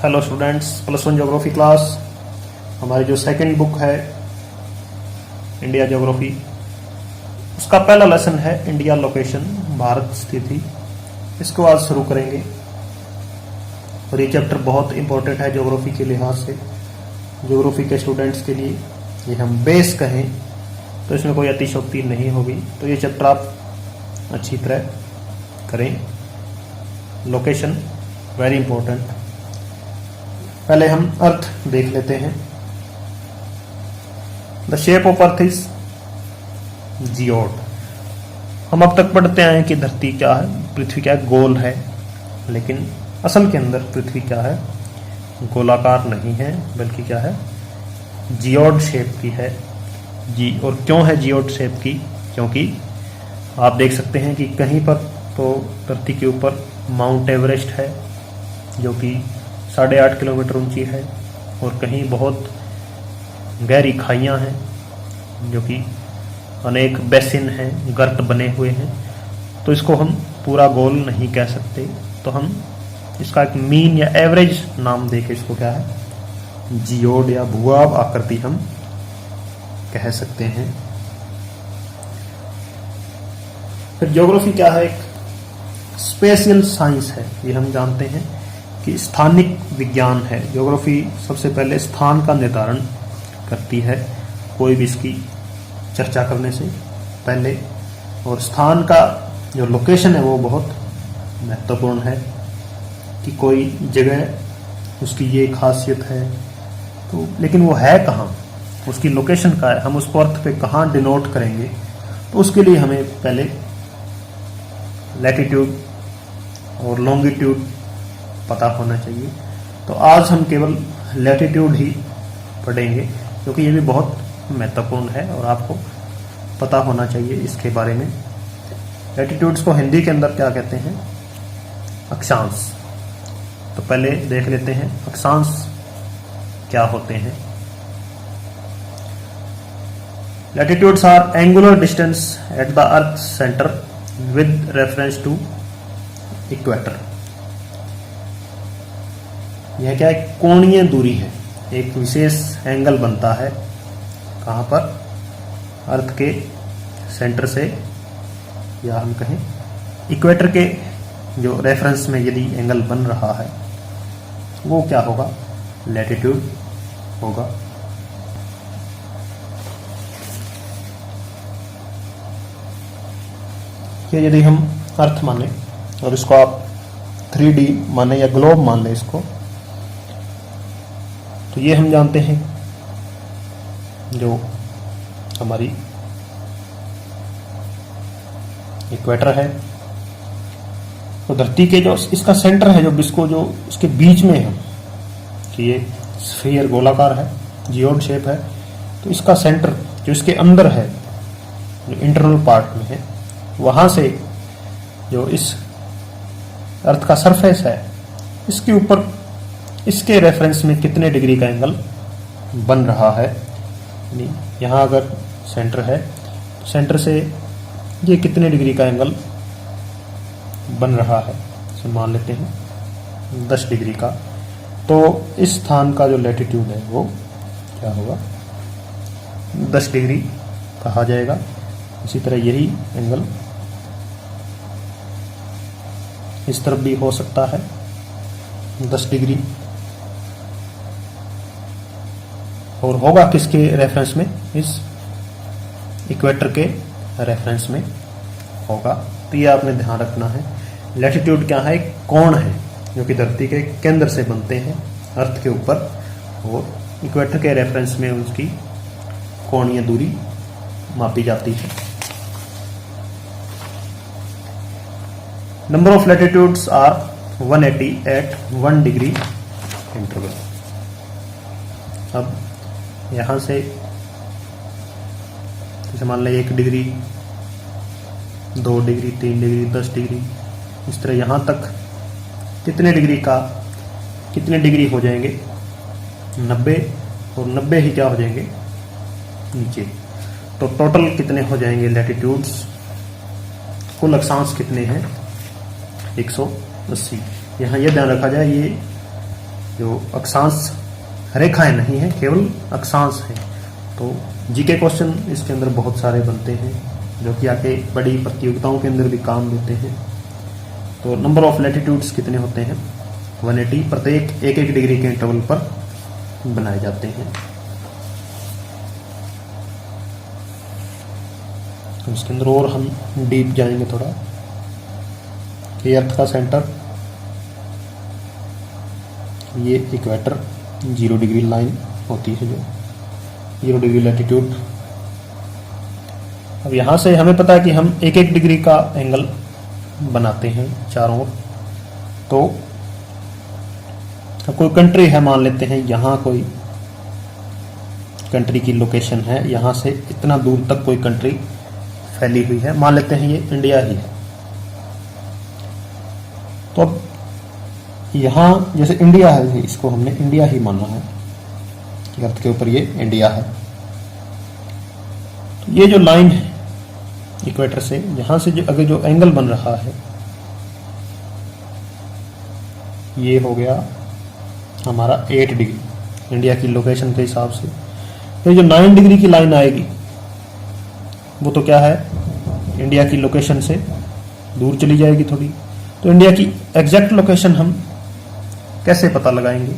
Hello students, +1 geography class. हमारी जो second book है इंडिया ज्योग्राफी, उसका पहला लेसन है इंडिया लोकेशन, भारत स्थिति। इसको आज शुरू करेंगे और ये चैप्टर बहुत इंपॉर्टेंट है ज्योग्राफी के लिहाज से। ज्योग्राफी के स्टूडेंट्स के लिए ये हम बेस कहें तो इसमें कोई अतिशयोक्ति नहीं होगी। तो ये चैप्टर आप अच्छी तरह करें। Location very important. पहले हम अर्थ देख लेते हैं। The shape of earth is geode. हम अब तक पढ़ते आए हैं कि धरती क्या है, पृथ्वी क्या है, गोल है। लेकिन असल के अंदर पृथ्वी क्या है, गोलाकार नहीं है, बल्कि क्या है, जियोड शेप की है। जी और क्यों है जियोड शेप की? क्योंकि आप देख सकते हैं कि कहीं पर तो धरती के ऊपर माउंट एवरेस्ट है जो कि 8.5 किलोमीटर ऊंची है, और कहीं बहुत गहरी खाइयां हैं जो कि अनेक बेसिन हैं, गर्त बने हुए हैं। तो इसको हम पूरा गोल नहीं कह सकते, तो हम इसका एक मीन या एवरेज नाम देके इसको क्या है, जियोड या भूभाग आकृति हम कह सकते हैं। फिर ज्योग्राफी क्या है? एक स्पेशियल साइंस है। ये हम जानते हैं कि स्थानिक विज्ञान है। ज्योग्राफी सबसे पहले स्थान का निर्धारण करती है कोई भी इसकी चर्चा करने से पहले, और स्थान का जो लोकेशन है वो बहुत महत्वपूर्ण है कि कोई जगह उसकी ये खासियत है तो, लेकिन वो है कहाँ, उसकी लोकेशन का है, हम उसको अर्थ पे कहाँ डिनोट करेंगे। तो उसके लिए हमें पहले लैटिट्यूड और लॉन्गिट्यूड पता होना चाहिए। तो आज हम केवल लैटिट्यूड ही पढ़ेंगे क्योंकि ये भी बहुत महत्वपूर्ण है और आपको पता होना चाहिए इसके बारे में। लैटिट्यूड्स को हिंदी के अंदर क्या कहते हैं? अक्षांश। तो पहले देख लेते हैं अक्षांश क्या होते हैं। Latitudes are angular distance at the earth centre with reference to equator. यह क्या है? कोणीय दूरी है, एक विशेष एंगल बनता है कहाँ पर? अर्थ के सेंटर से, या हम कहें इक्वेटर के जो रेफरेंस में यदि एंगल बन रहा है वो क्या होगा? लैटिट्यूड होगा। कि यदि हम अर्थ माने और इसको आप 3D माने या ग्लोब मान लें इसको, तो ये हम जानते हैं जो हमारी इक्वेटर है, तो धरती के जो इसका सेंटर है, जो इसको जो इसके बीच में है कि ये स्फीयर गोलाकार है, जियोड शेप है, तो इसका सेंटर जो इसके अंदर है, जो इंटरनल पार्ट में है, वहां से जो इस अर्थ का सरफेस है इसके ऊपर इसके रेफरेंस में कितने डिग्री का एंगल बन रहा है। यहाँ अगर सेंटर है तो सेंटर से ये कितने डिग्री का एंगल बन रहा है, तो मान लेते हैं 10 डिग्री का। तो इस स्थान का जो लैटिट्यूड है वो क्या होगा? 10 डिग्री कहा जाएगा। इसी तरह यही एंगल इस तरफ भी हो सकता है 10 डिग्री, और होगा किसके रेफरेंस में? इस इक्वेटर के रेफरेंस में होगा। तो ये आपने ध्यान रखना है। लैटिट्यूड क्या है? कोण है जो कि धरती के केंद्र से बनते हैं अर्थ के ऊपर, और इक्वेटर के रेफरेंस में उसकी कोणीय दूरी मापी जाती है। Number of latitudes are 180 at 1 degree interval. अब यहां से जैसे मान लें 1 डिग्री, 2 डिग्री, 3 डिग्री, 10 डिग्री, इस तरह यहां तक कितने डिग्री हो जाएंगे? 90, और 90 ही क्या हो जाएंगे? नीचे। तो टोटल कितने हो जाएंगे लैटिट्यूड्स? कुल अक्षांश कितने हैं? 180। यहाँ ये ध्यान रखा जाए, ये जो अक्षांश रेखाएं नहीं है, केवल अक्षांश है। तो जीके क्वेश्चन इसके अंदर बहुत सारे बनते हैं जो कि आके बड़ी प्रतियोगिताओं के अंदर भी काम देते हैं। तो नंबर ऑफ लैटिट्यूड्स कितने होते हैं? 180 प्रत्येक 1-1 डिग्री के इंटरवल पर बनाए जाते हैं। तो इसके अंदर और हम डीप जाएंगे थोड़ा कि अर्थ का सेंटर, ये इक्वेटर 0 डिग्री लाइन होती है, जो 0 डिग्री लैटिट्यूड। अब यहाँ से हमें पता है कि हम 1-1 डिग्री का एंगल बनाते हैं चारों ओर। तो कोई कंट्री है, मान लेते हैं यहाँ कोई कंट्री की लोकेशन है, यहाँ से इतना दूर तक कोई कंट्री फैली हुई है, मान लेते हैं ये इंडिया ही है। तो अब यहाँ जैसे इंडिया है, इसको हमने इंडिया ही माना है, अर्थ के ऊपर ये इंडिया है। तो ये जो लाइन है इक्वेटर से, यहां से जो अगर जो एंगल बन रहा है, ये हो गया हमारा 8 डिग्री इंडिया की लोकेशन के हिसाब से। तो जो 9 डिग्री की लाइन आएगी वो तो क्या है, इंडिया की लोकेशन से दूर चली जाएगी थोड़ी। तो इंडिया की एग्जैक्ट लोकेशन हम कैसे पता लगाएंगे?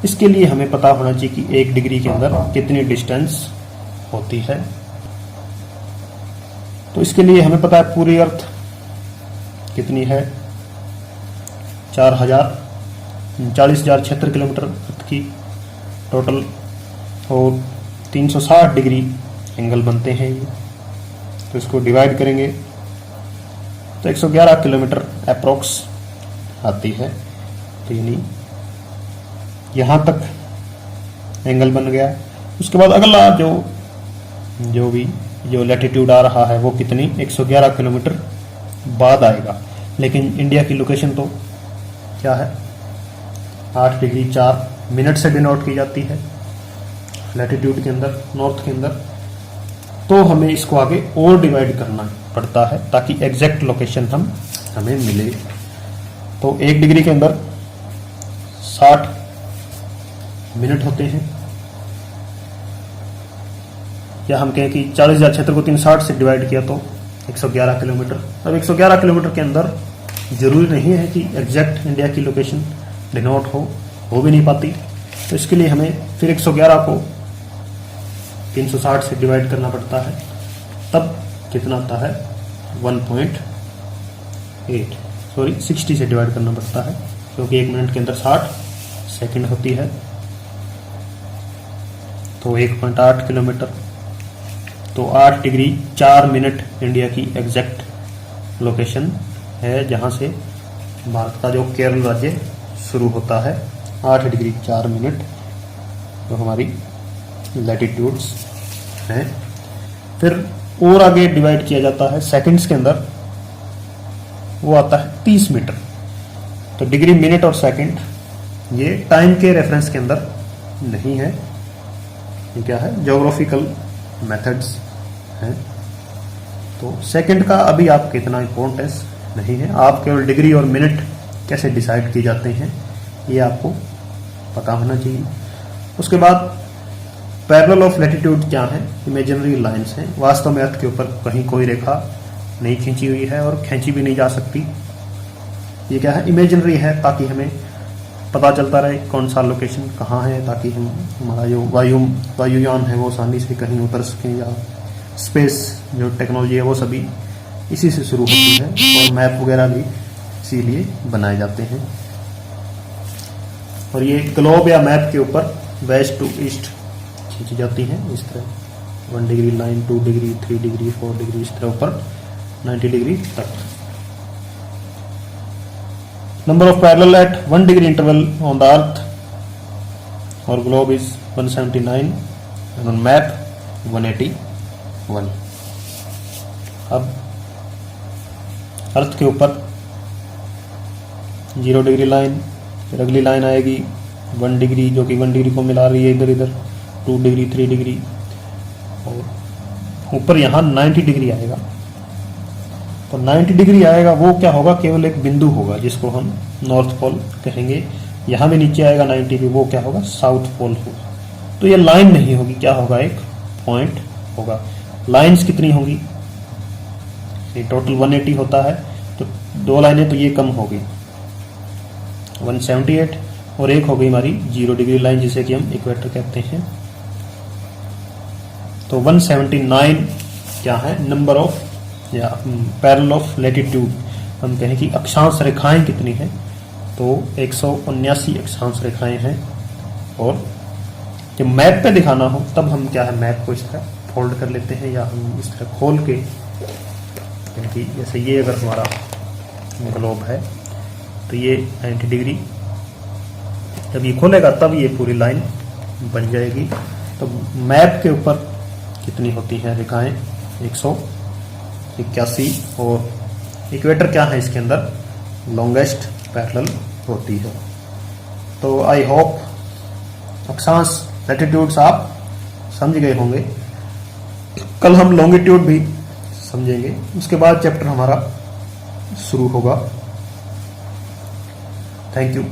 इसके लिए हमें पता होना चाहिए कि 1 डिग्री के अंदर कितनी डिस्टेंस होती है। तो इसके लिए हमें पता है पूरी अर्थ कितनी है, 40,000 76 किलोमीटर अर्थ की टोटल, और 360 डिग्री एंगल बनते हैं ये। तो इसको डिवाइड करेंगे तो 111 किलोमीटर अप्रोक्स आती है। तो यानी यहाँ तक एंगल बन गया। उसके बाद अगला जो लैटिट्यूड आ रहा है वो कितनी, 111 किलोमीटर बाद आएगा। लेकिन इंडिया की लोकेशन तो क्या है, 8 डिग्री 4 मिनट से डिनोट की जाती है लैटिट्यूड के अंदर, नॉर्थ के अंदर। तो हमें इसको आगे और डिवाइड करना पड़ता है ताकि एग्जैक्ट लोकेशन हमें मिले। तो 1 डिग्री के अंदर 60 मिनट होते हैं, या हम कहें कि 40,000 क्षेत्र को 360 से डिवाइड किया तो 111 किलोमीटर। अब 111 किलोमीटर के अंदर जरूरी नहीं है कि एग्जैक्ट इंडिया की लोकेशन डिनोट हो भी नहीं पाती। तो इसके लिए हमें फिर 111 को 360 से डिवाइड करना पड़ता है, तब कितना आता है 60 से डिवाइड करना पड़ता है, क्योंकि 1 मिनट के अंदर 60 सेकंड होती है। तो 1.8 किलोमीटर, तो 8 डिग्री 4 मिनट इंडिया की एग्जैक्ट लोकेशन है, जहां से भारत का जो केरल राज्य शुरू होता है। 8 डिग्री 4 मिनट तो हमारी लैटिट्यूड्स हैं। फिर और आगे डिवाइड किया जाता है सेकंड्स के अंदर, वो आता है 30 मीटर। तो डिग्री, मिनट और सेकंड ये टाइम के रेफरेंस के अंदर नहीं है, ये क्या है, ज्योग्राफिकल मेथड्स हैं। तो सेकंड का अभी आपको इतना इंपॉर्टेंस नहीं है, आप केवल डिग्री और मिनट कैसे डिसाइड किए जाते हैं ये आपको पता होना चाहिए। उसके बाद पैरेलल ऑफ लैटिट्यूड क्या है, इमेजिनरी लाइंस हैं। वास्तव में अर्थ के ऊपर कहीं कोई रेखा नहीं खींची हुई है और खींची भी नहीं जा सकती। ये क्या है, इमेजिनरी है, ताकि हमें पता चलता रहे कौन सा लोकेशन कहाँ है, ताकि हमारा जो वायुयान है वो आसानी से कहीं उतर सकें, या स्पेस जो टेक्नोलॉजी है वो सभी इसी से शुरू होती है, और मैप वगैरह भी इसीलिए बनाए जाते हैं। और ये ग्लोब या मैप के ऊपर वेस्ट टू ईस्ट खींची जाती हैं इस तरह, 1 degree line, 2 degree, 3 degree, 4 degree, इस तरह ऊपर 90 डिग्री तक। Number of parallel at 1 degree interval on the earth or globe is 179 and on map 181। अब अर्थ के ऊपर 0 डिग्री लाइन, फिर अगली लाइन आएगी 1 डिग्री जो कि 1 डिग्री को मिला रही है इधर इधर, 2 डिग्री, 3 डिग्री, और ऊपर यहाँ 90 डिग्री आएगा। तो 90 डिग्री आएगा, वो क्या होगा, केवल एक बिंदु होगा जिसको हम नॉर्थ पोल कहेंगे। यहाँ भी नीचे आएगा 90 भी, वो क्या होगा, साउथ पोल होगा। तो ये लाइन नहीं होगी, क्या होगा, एक पॉइंट होगा। लाइंस कितनी होंगी, ये टोटल 180 होता है, तो 2 लाइनें तो ये कम होगी 178, और एक हो गई हमारी 0 डिग्री लाइन जिसे कि हम इक्वेटर कहते हैं। तो 179 क्या है, नंबर ऑफ या पैरेलल ऑफ लैटिट्यूड, हम कहें कि अक्षांश रेखाएं कितनी हैं, तो 179 अक्षांश रेखाएं हैं। और जब मैप पे दिखाना हो तब हम क्या है, मैप को इस तरह फोल्ड कर लेते हैं, या हम इस तरह खोल के, क्योंकि जैसे ये अगर हमारा ग्लोब है तो ये 90 डिग्री, जब ये खोलेगा तब ये पूरी लाइन बन जाएगी। तो मैप के ऊपर कितनी होती हैं रेखाएं, 181, और इक्वेटर क्या है इसके अंदर, लॉन्गेस्ट पैरेलल होती है। तो आई होप अक्षांश लैटिट्यूड्स आप समझ गए होंगे। कल हम लॉन्गिट्यूड भी समझेंगे, उसके बाद चैप्टर हमारा शुरू होगा। Thank you.